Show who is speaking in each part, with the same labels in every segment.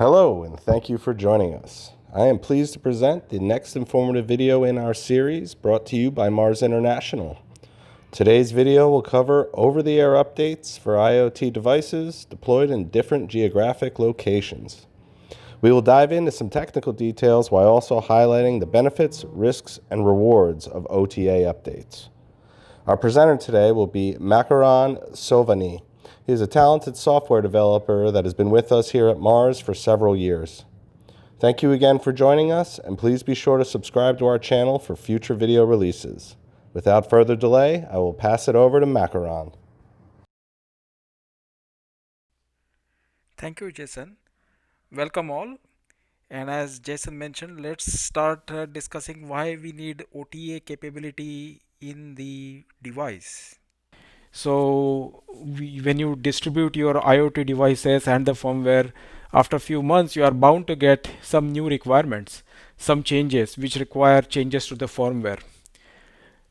Speaker 1: Hello, and thank you for joining us. I am pleased to present the next informative video in our series brought to you by Mars International. Today's video will cover over-the-air updates for IoT devices deployed in different geographic locations. We will dive into some technical details while also highlighting the benefits, risks, and rewards of OTA updates. Our presenter today will be Makaran Sovani. He is a talented software developer that has been with us here at Mars for several years. Thank you again for joining us, and please be sure to subscribe to our channel for future video releases. Without further delay, I will pass it over to Makaran.
Speaker 2: Thank you, Jason. Welcome all. And as Jason mentioned, let's start discussing why we need OTA capability in the device. So, when you distribute your IoT devices and the firmware, after a few months, you are bound to get some new requirements, some changes which require changes to the firmware.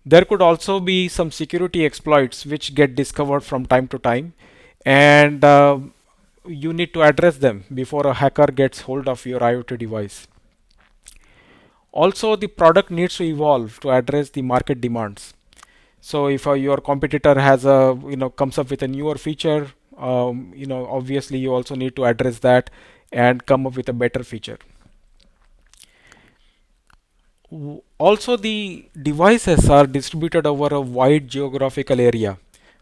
Speaker 2: There could also be some security exploits which get discovered from time to time, and you need to address them before a hacker gets hold of your IoT device. Also, the product needs to evolve to address the market demands. So, if your competitor has a comes up with a newer feature, obviously you also need to address that and come up with a better feature. Also, the devices are distributed over a wide geographical area.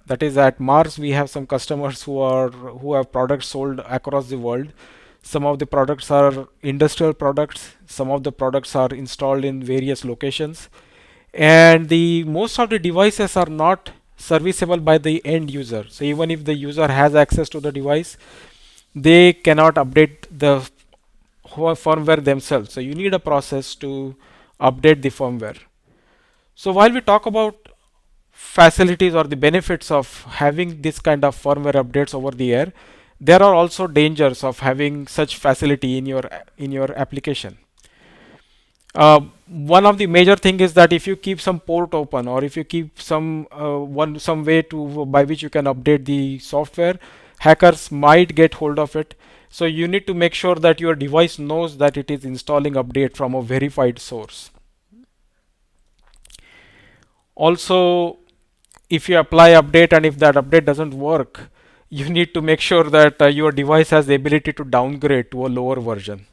Speaker 2: That is, at Mars we have some customers who have products sold across the world. Some of the products are industrial products, some of the products are installed in various locations, and the most of the devices are not serviceable by the end user. So even if the user has access to the device, they cannot update the firmware themselves. So you need a process to update the firmware. So while we talk about facilities or the benefits of having this kind of firmware updates over the air, there are also dangers of having such facility in your application. One of the major thing is that if you keep some port open, or if you keep some way to by which you can update the software, hackers might get hold of it. So you need to make sure that your device knows that it is installing update from a verified source. Also, if you apply update and if that update doesn't work, you need to make sure that your device has the ability to downgrade to a lower version.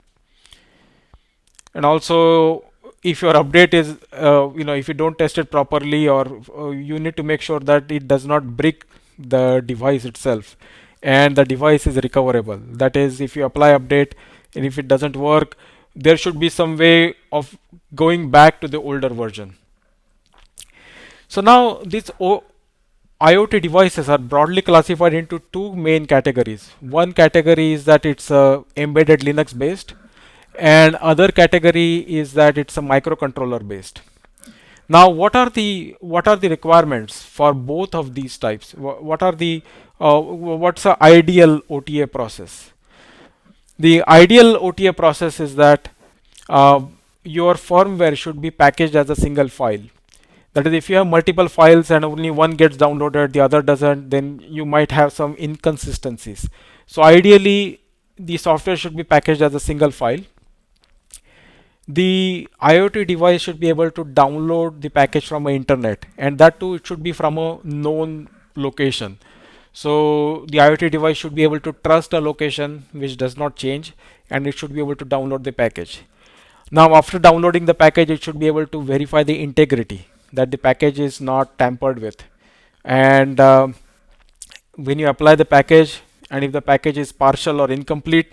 Speaker 2: And also, if your update is if you don't test it properly, or you need to make sure that it does not break the device itself and the device is recoverable. That is, if you apply update and if it doesn't work, there should be some way of going back to the older version. So now these IoT devices are broadly classified into two main categories. One category is that it's embedded Linux based, and other category is that it's a microcontroller based. Now, what are the requirements for both of these types? What's the ideal OTA process? The ideal OTA process is that your firmware should be packaged as a single file. That is, if you have multiple files and only one gets downloaded, the other doesn't, then you might have some inconsistencies. So ideally, the software should be packaged as a single file. The IoT device should be able to download the package from the internet, and that too it should be from a known location. So the IoT device should be able to trust a location which does not change, and it should be able to download the package. Now, after downloading the package, it should be able to verify the integrity, that the package is not tampered with. And when you apply the package, and if the package is partial or incomplete,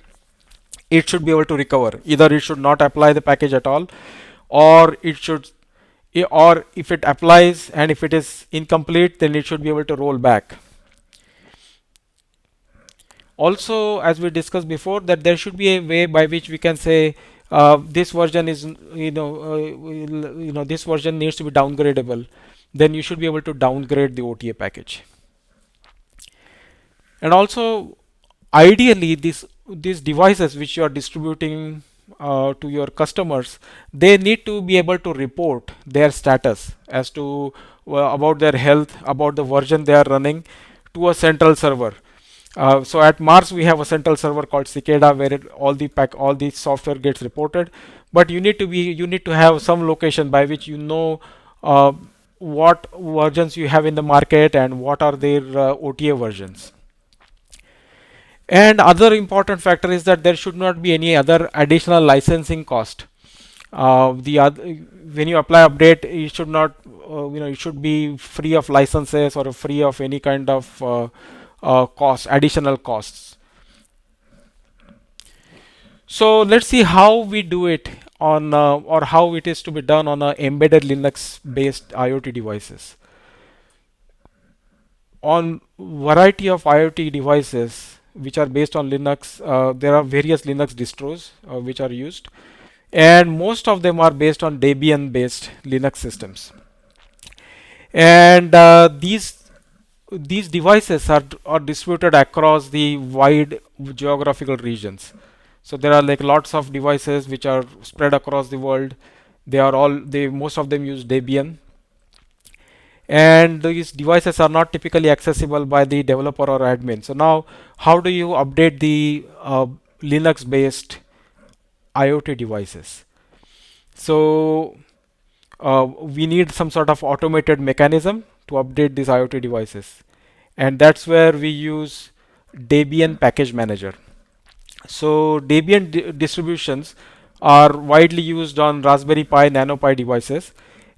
Speaker 2: it should be able to recover. Either it should not apply the package at all, or it should, or if it applies and if it is incomplete, then it should be able to roll back. Also, as we discussed before, that there should be a way by which we can say this version is this version needs to be downgradable. Then you should be able to downgrade the OTA package. And also, ideally, these devices which you are distributing to your customers, they need to be able to report their status as to about their health, about the version they are running, to a central server. So at Mars we have a central server called Cicada where all the software gets reported. But you need to have some location by which you know uh, what versions you have in the market and what are their OTA versions. And other important factor is that there should not be any other additional licensing cost. The other, when you apply update, it should not, it should be free of licenses or free of any kind of additional costs. So let's see how we do it on, or how it is to be done on a embedded Linux-based IoT devices. On variety of IoT devices which are based on Linux, there are various Linux distros which are used, and most of them are based on Debian based Linux systems. And these devices are distributed across the wide geographical regions. So there are like lots of devices which are spread across the world. They most of them use Debian, and these devices are not typically accessible by the developer or admin. So now, how do you update the Linux based IoT devices? So we need some sort of automated mechanism to update these IoT devices, and that's where we use Debian Package Manager. So Debian distributions are widely used on Raspberry Pi, NanoPi devices,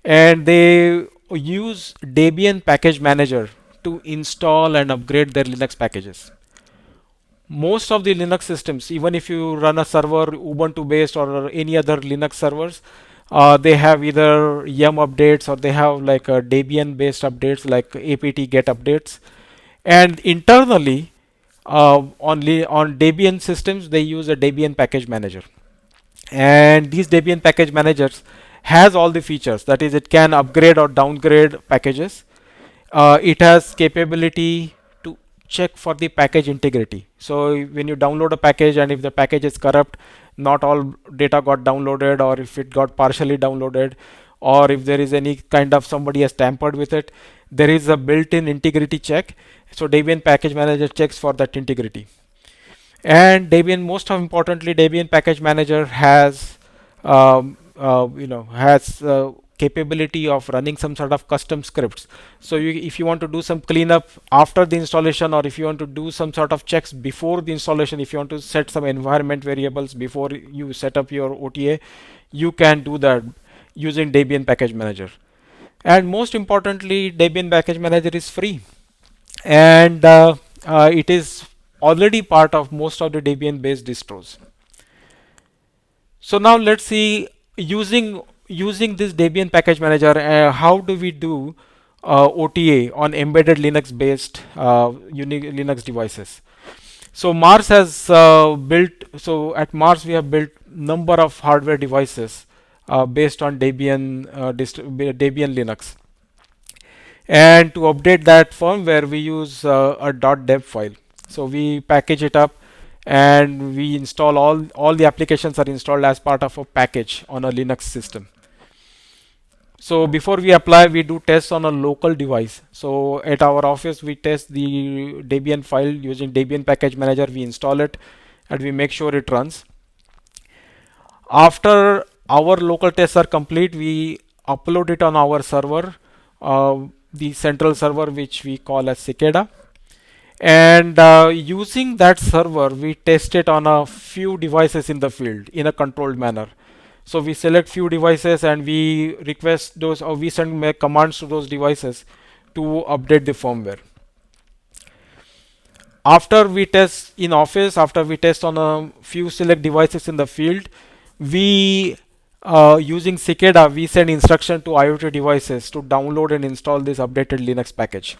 Speaker 2: and they use Debian Package Manager to install and upgrade their Linux packages. Most of the Linux systems, even if you run a server Ubuntu based or any other Linux servers, they have either yum updates or they have like a Debian based updates like apt get updates. And internally, on Debian systems, they use a Debian package manager. And these Debian package managers has all the features. That is, it can upgrade or downgrade packages. It has capability to check for the package integrity. So when you download a package and if the package is corrupt, not all data got downloaded, or if it got partially downloaded, or if there is any kind of somebody has tampered with it, there is a built-in integrity check. So Debian package manager checks for that integrity. And Debian, most importantly, Debian package manager has capability of running some sort of custom scripts. So if you want to do some cleanup after the installation, or if you want to do some sort of checks before the installation, if you want to set some environment variables before you set up your OTA, you can do that using Debian package manager. And most importantly, Debian package manager is free, and it is already part of most of the Debian based distros. So now let's see, using this Debian package manager, how do we do OTA on embedded Linux based unique Linux devices. So Mars has so at Mars we have built number of hardware devices based on Debian Linux. And to update that firmware, we use a .deb file. So we package it up and we install all the applications are installed as part of a package on a Linux system. So before we apply, we do tests on a local device. So at our office, we test the Debian file using Debian package manager. We install it and we make sure it runs. After our local tests are complete, we upload it on our server, the central server, which we call as Cicada. And using that server, we test it on a few devices in the field in a controlled manner. So we select few devices and we request those, or we send commands to those devices to update the firmware. After we test in office, after we test on a few select devices in the field, we using Cicada, we send instruction to IoT devices to download and install this updated Linux package.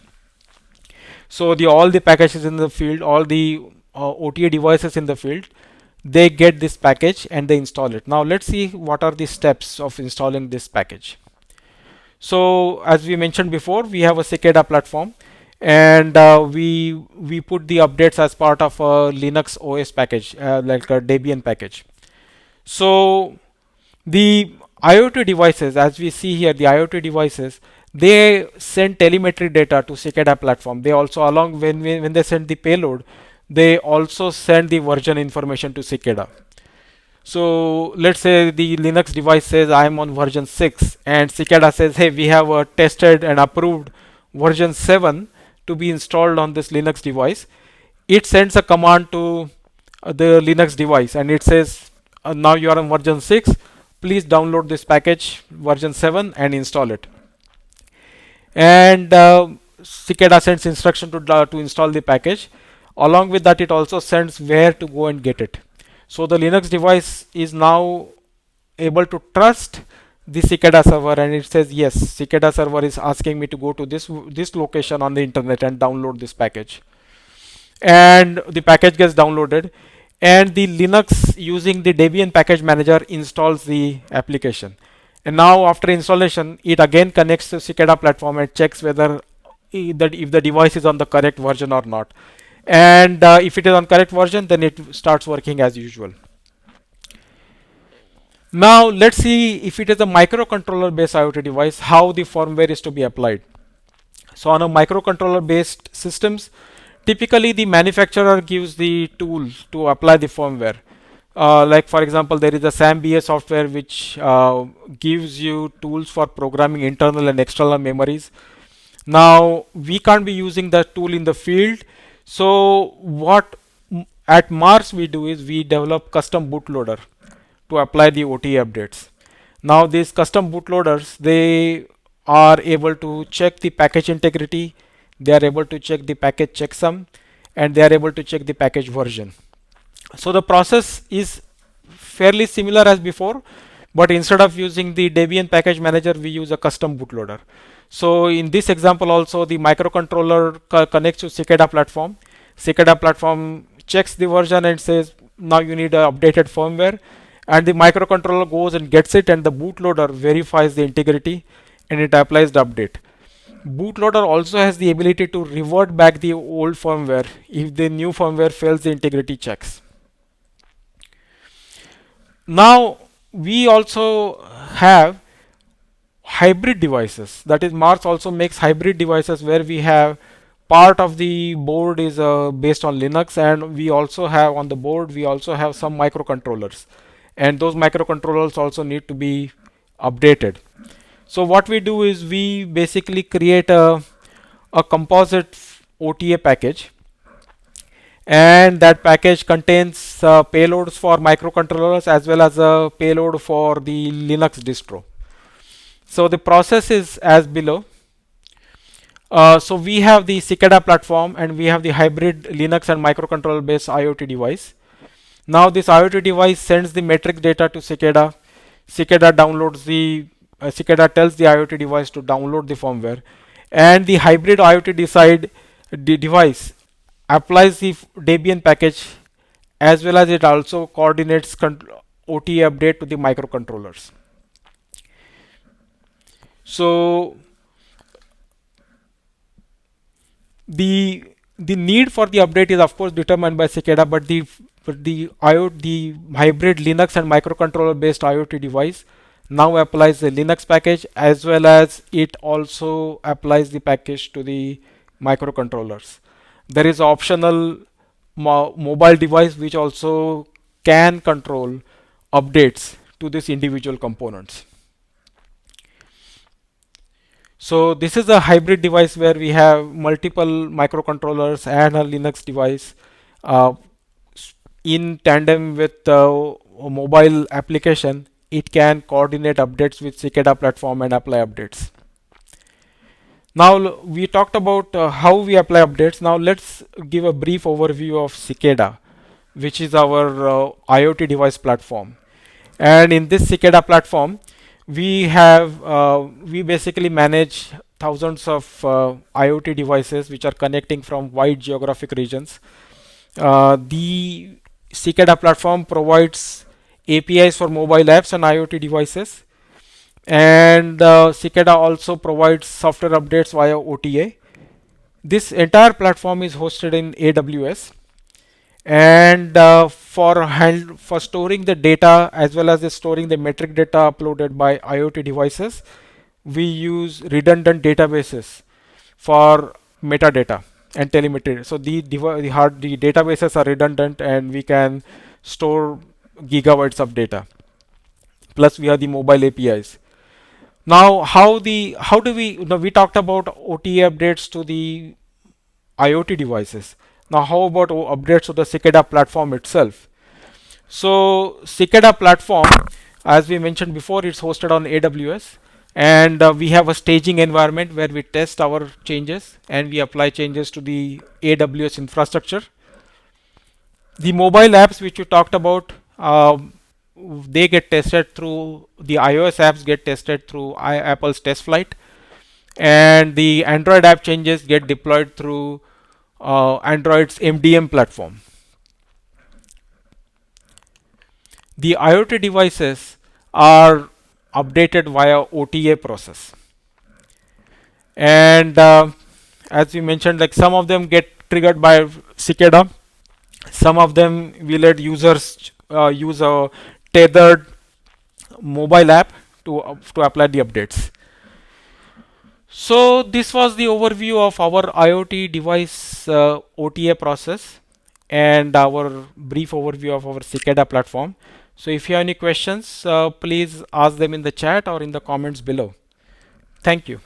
Speaker 2: So all the packages in the field, all the OTA devices in the field, they get this package and they install it. Now let's see what are the steps of installing this package. So as we mentioned before, we have a Cicada platform, and we put the updates as part of a Linux OS package, like a Debian package. So the IoT devices, as we see here, the IoT devices, they send telemetry data to Cicada platform. They also, along when they send the payload, they also send the version information to Cicada. So let's say the Linux device says I am on version 6 and Cicada says, hey, we have tested and approved version 7 to be installed on this Linux device. It sends a command to the Linux device and it says, now you are on version 6, please download this package version 7 and install it. And Cicada sends instruction to install the package. Along with that, it also sends where to go and get it. So the Linux device is now able to trust the Cicada server, and it says yes, Cicada server is asking me to go to this location on the internet and download this package. And the package gets downloaded, and the Linux using the Debian package manager installs the application. And now after installation, it again connects to Cicada platform and checks whether if the device is on the correct version or not. And if it is on correct version, then it starts working as usual. Now let's see if it is a microcontroller based IoT device, how the firmware is to be applied. So on a microcontroller based systems, typically the manufacturer gives the tool to apply the firmware. Like for example, there is a SAMBA software which gives you tools for programming internal and external memories. Now we can't be using that tool in the field. So what at Mars we do is we develop custom bootloader to apply the OTA updates. Now these custom bootloaders, they are able to check the package integrity, they are able to check the package checksum, and they are able to check the package version. So the process is fairly similar as before, but instead of using the Debian package manager, we use a custom bootloader. So in this example also, the microcontroller connects to Cicada platform. Cicada platform checks the version and says, now you need an updated firmware. And the microcontroller goes and gets it, and the bootloader verifies the integrity and it applies the update. Bootloader also has the ability to revert back the old firmware if the new firmware fails the integrity checks. Now we also have hybrid devices. That is, Mars also makes hybrid devices where we have part of the board is based on Linux, and we also have on the board we also have some microcontrollers, and those microcontrollers also need to be updated. So what we do is we basically create a composite OTA package, and that package contains payloads for microcontrollers as well as a payload for the Linux distro. So the process is as below. So we have the Cicada platform and we have the hybrid Linux and microcontroller based IoT device. Now this IoT device sends the metric data to Cicada. Cicada downloads the Cicada tells the IoT device to download the firmware, and the hybrid IoT device applies the Debian package as well as it also coordinates OTA update to the microcontrollers. So the need for the update is of course determined by Cicada, but the hybrid Linux and microcontroller based IoT device now applies the Linux package as well as it also applies the package to the microcontrollers. There is optional mobile device which also can control updates to these individual components. So this is a hybrid device where we have multiple microcontrollers and a Linux device in tandem with a mobile application. It can coordinate updates with Cicada platform and apply updates. Now we talked about how we apply updates. Now let's give a brief overview of Cicada, which is our IoT device platform. And in this Cicada platform, we basically manage thousands of IoT devices which are connecting from wide geographic regions. The Cicada platform provides APIs for mobile apps and IoT devices, and Cicada also provides software updates via OTA. This entire platform is hosted in AWS, and for storing the data as well as storing the metric data uploaded by IoT devices, we use redundant databases for metadata. and telemetry. So the databases are redundant, and we can store gigabytes of data. Plus, we have the mobile APIs. Now, how do we, we talked about OTA updates to the IoT devices. Now, how about updates to the Cicada platform itself? So, Cicada platform, as we mentioned before, it's hosted on AWS, and we have a staging environment where we test our changes and we apply changes to the AWS infrastructure. The mobile apps which you talked about, they get tested through the iOS apps get tested through Apple's TestFlight, and the Android app changes get deployed through Android's MDM platform. The IoT devices are updated via OTA process, and as we mentioned, like some of them get triggered by Cicada, some of them we let users use a tethered mobile app to apply the updates. So this was the overview of our IoT device OTA process and our brief overview of our Cicada platform. So if you have any questions, please ask them in the chat or in the comments below. Thank you.